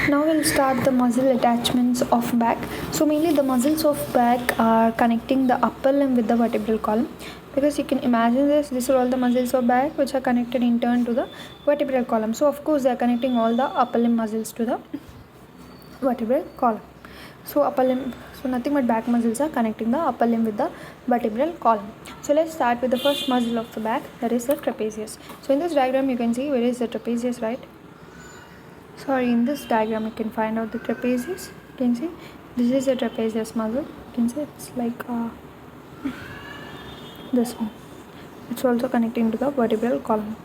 Now we'll start the muscle attachments of back. So mainly the muscles of back are connecting the upper limb with the vertebral column, because you can imagine this. These are all the muscles of back which are connected in turn to the vertebral column. So of course they are connecting all the upper limb muscles to the vertebral column. So upper limb, so nothing but back muscles are connecting the upper limb with the vertebral column. So let's start with the first muscle of the back, that is the trapezius. So in this diagram you can see where is the trapezius, right? Sorry, in this diagram you can find out the trapezius. You can see this is the trapezius muscle. You can see it's like this one. It's also connecting to the vertebral column.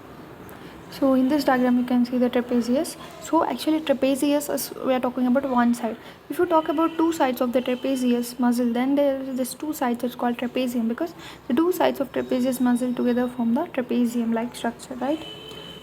So in this diagram you can see the trapezius. So actually trapezius is, we are talking about one side. If you talk about two sides of the trapezius muscle, then there is this two sides, it's called trapezium, because the two sides of trapezius muscle together form the trapezium like structure, right?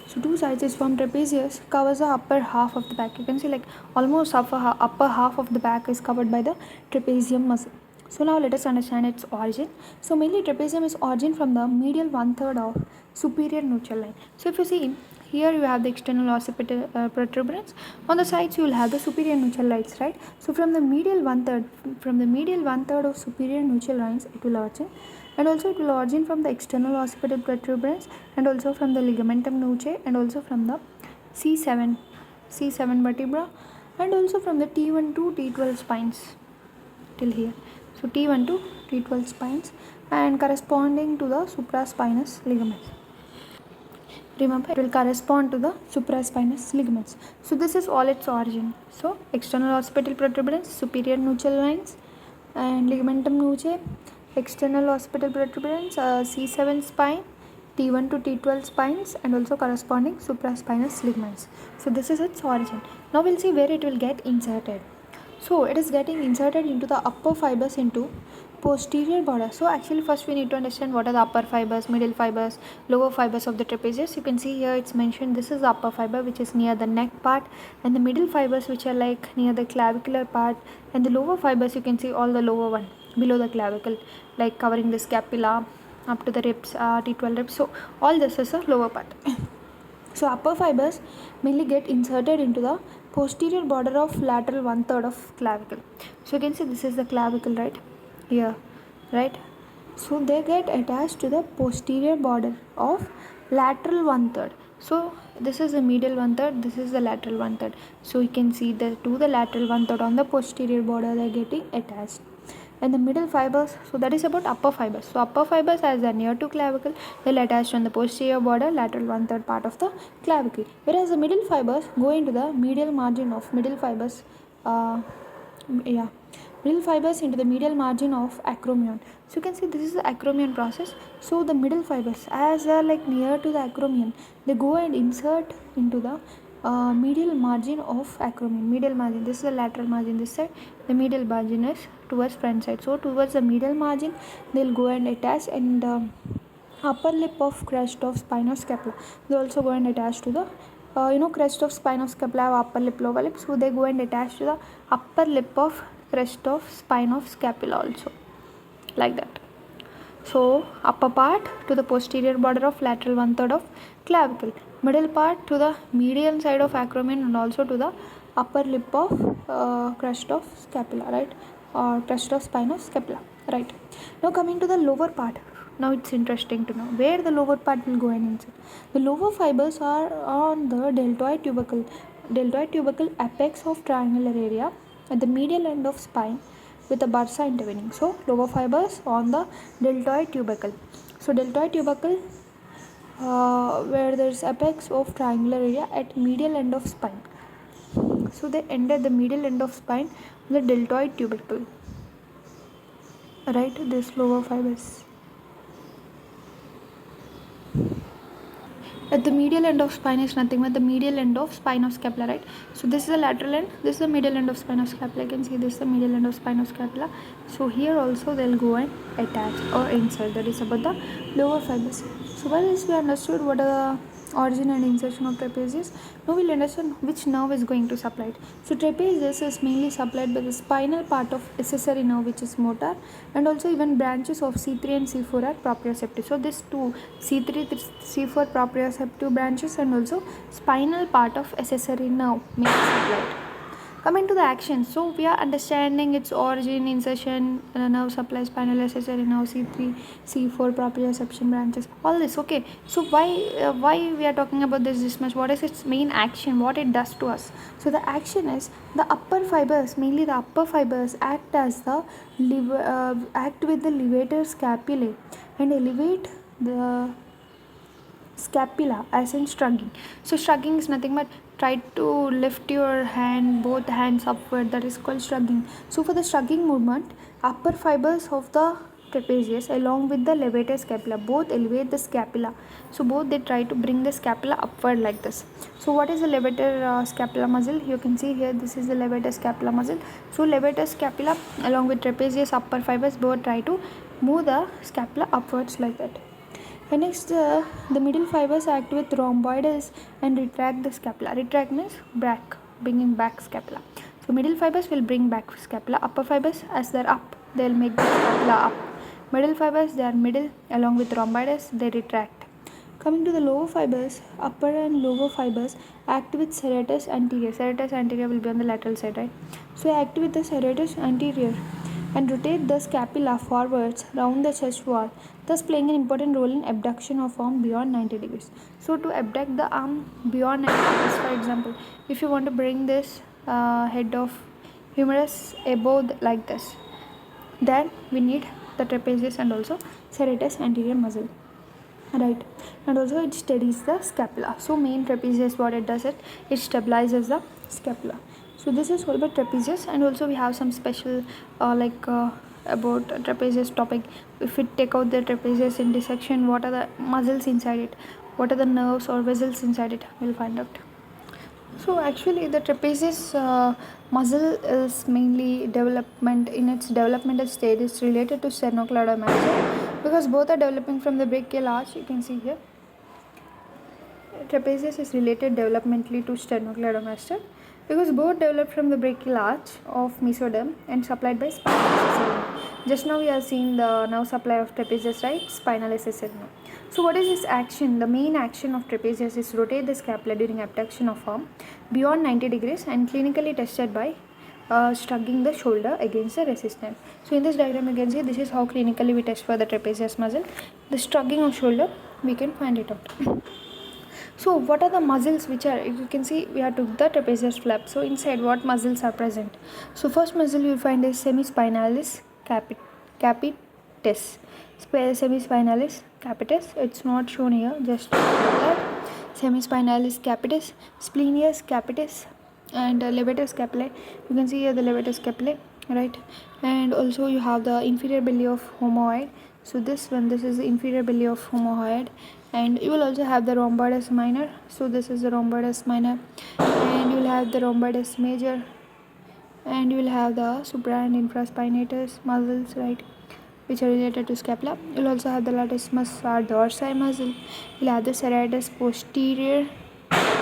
So two sides is from trapezius, covers the upper half of the back. You can see like almost upper half of the back is covered by the trapezium muscle. So now let us understand its origin. So mainly trapezium is origin from the medial 1/3 of superior nuchal line. So if you see here you have the external occipital protuberance. On the sides you will have the superior nuchal lines, right? So from the medial 1/3 of superior nuchal lines it will origin, and also it will origin from the external occipital protuberance, and also from the ligamentum nuchae, and also from the C7 vertebra, and also from the T1 to T12 spines till here. So T1 to T12 spines and corresponding to the supraspinous ligaments. Remember, it will correspond to the supraspinous ligaments. So this is all its origin. So external occipital protuberance, superior nuchal lines, and ligamentum nuchae, external occipital protuberance, C7 spine, T1 to T12 spines, and also corresponding supraspinous ligaments. So this is its origin. Now we'll see where it will get inserted. So it is getting inserted into the upper fibers into posterior border. So actually first we need to understand what are the upper fibers, middle fibers, lower fibers of the trapezius. You can see here it's mentioned this is the upper fiber which is near the neck part, and the middle fibers which are like near the clavicular part, and the lower fibers you can see all the lower one below the clavicle, like covering the scapula up to the ribs, T12 ribs. So all this is the lower part. So upper fibers mainly get inserted into the posterior border of lateral 1/3 of clavicle. So you can see this is the clavicle right here, right? So they get attached to the posterior border of lateral 1/3. So this is the medial 1/3, this is the lateral 1/3. So you can see the to the lateral 1/3 on the posterior border they are getting attached. And the middle fibers, so that is about upper fibers. So upper fibers as they are near to clavicle, they'll attach on the posterior border, lateral 1/3 part of the clavicle. Whereas the middle fibers go into the medial margin of middle fibers, middle fibers into the medial margin of acromion. So you can see this is the acromion process. So the middle fibers, as they are like near to the acromion, they go and insert into the medial margin of acromion. Medial margin, this is the lateral margin this side, the medial margin is towards front side. So towards the medial margin they'll go and attach, and upper lip of crest of spine of scapula, they also go and attach to the crest of spine of scapula have upper lip, lower lip, so they go and attach to the upper lip of crest of spine of scapula also, like that. So upper part to the posterior border of lateral 1/3 of clavicle, middle part to the median side of acromion, and also to the upper lip of crest of scapula, right, or crest of spine of scapula, right. Now coming to the lower part. Now it's interesting to know where the lower part will go and insert. The lower fibers are on the deltoid tubercle apex of triangular area at the medial end of spine with the bursa intervening. So lower fibers on the deltoid tubercle. So deltoid tubercle where there is apex of triangular area at medial end of spine. So they end at the medial end of spine, the deltoid tubercle, right, this lower fibers. At the medial end of spine is nothing but the medial end of spine of scapula, right? So this is the lateral end, this is the medial end of spine of scapula. You can see this is the medial end of spine of scapula. So here also they'll go and attach or insert. That is about the lower fibers. So once we understood what are the origin and insertion of trapezius, now we'll understand which nerve is going to supply it. So trapezius is mainly supplied by the spinal part of accessory nerve, which is motor, and also even branches of C3 and C4 are proprioceptive. So this two C3 C4 proprioceptive branches and also spinal part of accessory nerve may be supplied. Coming to the action, so we are understanding its origin, insertion, nerve supply, spinal accessory nerve, C3, C4, proprioception branches, all this. Okay, so why we are talking about this much? What is its main action? What it does to us? So the action is the upper fibers, mainly the upper fibers, act as the act with the levator scapulae and elevate the scapula as in shrugging. So shrugging is nothing but try to lift your hand, both hands upward, that is called shrugging. So for the shrugging movement, upper fibers of the trapezius along with the levator scapula both elevate the scapula. So both they try to bring the scapula upward like this. So what is the levator scapula muscle? You can see here, this is the levator scapula muscle. So levator scapula along with trapezius upper fibers both try to move the scapula upwards like that. And next, the middle fibers act with rhomboids and retract the scapula. Retract means back, bringing back scapula. So middle fibers will bring back scapula. Upper fibers, as they're up, they'll make the scapula up. Middle fibers, they are middle, along with rhomboids, they retract. Coming to the lower fibers, upper and lower fibers act with serratus anterior. Serratus anterior will be on the lateral side, right? So act with the serratus anterior and rotate the scapula forwards round the chest wall, thus playing an important role in abduction of arm beyond 90 degrees. So to abduct the arm beyond 90 degrees, for example, if you want to bring this head of humerus above like this, then we need the trapezius and also serratus anterior muscle, right? And also it steadies the scapula. So main trapezius, what it does, it stabilizes the scapula. So this is all about trapezius, and also we have some special about trapezius topic. If we take out the trapezius in dissection, what are the muscles inside it, what are the nerves or vessels inside it, we'll find out. So actually the trapezius muscle is mainly development, in its developmental stage is related to sternocleidomastoid, because both are developing from the brachial arch. You can see here trapezius is related developmentally to sternocleidomastoid because both developed from the brachial arch of mesoderm and supplied by spinal accessory. Just now we are seeing the nerve supply of trapezius, right? Spinal accessory. So what is this action? The main action of trapezius is rotate the scapula during abduction of arm beyond 90 degrees and clinically tested by shrugging the shoulder against the resistance. So in this diagram you can see this is how clinically we test for the trapezius muscle. The shrugging of shoulder, we can find it out. So what are the muscles which are, you can see we have took the trapezius flap. So inside what muscles are present? So first muscle you will find is semispinalis capitis. Semispinalis capitis, it's not shown here, just that. Semispinalis capitis, splenius capitis, and levator scapulae. You can see here the levator scapulae, right? And also you have the inferior belly of homoid. So this one, this is the inferior belly of homoid, and you will also have the rhomboides minor. So this is the rhomboides minor, and you will have the rhomboides major, and you will have the supra and infraspinatus muscles, right, which are related to scapula. You will also have the latissimus dorsi muscle. You will have the serratus posterior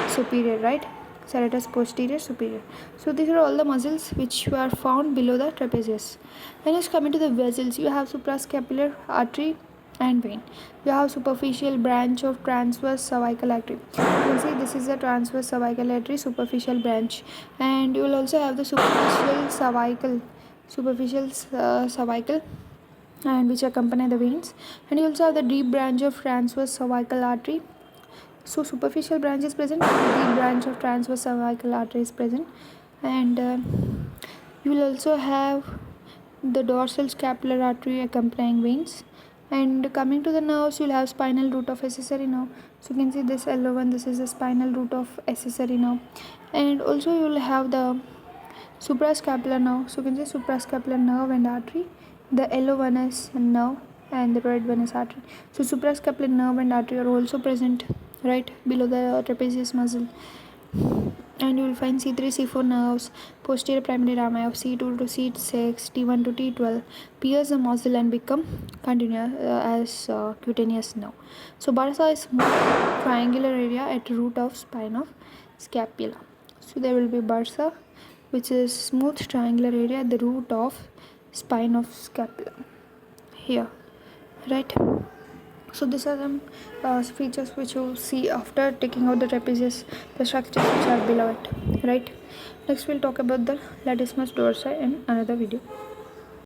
superior, right? Serratus posterior superior. So these are all the muscles which were found below the trapezius. Then just coming to the vessels, you have suprascapular artery and vein. You have superficial branch of transverse cervical artery. You can see this is the transverse cervical artery, superficial branch, and you will also have the superficial cervical and which accompany the veins, and you also have the deep branch of transverse cervical artery. So superficial branch is present, deep branch of transverse cervical artery is present, and you will also have the dorsal scapular artery accompanying veins. And coming to the nerves, you will have spinal root of accessory nerve. So you can see this yellow one, this is the spinal root of accessory nerve, and also you will have the suprascapular nerve. So you can see suprascapular nerve and artery. The yellow one is nerve and the red one is artery. So suprascapular nerve and artery are also present right below the trapezius muscle. And you will find C3, C4 nerves, posterior primary rami of C2 to C6, T1 to T12 pierce the muscle and become continuous as cutaneous nerve. So bursa is smooth triangular area at root of spine of scapula. So there will be bursa, which is smooth triangular area at the root of spine of scapula here, right? So these are some features which you see after taking out the trapezius, the structures which are below it, right? Next we'll talk about the latissimus dorsi in another video.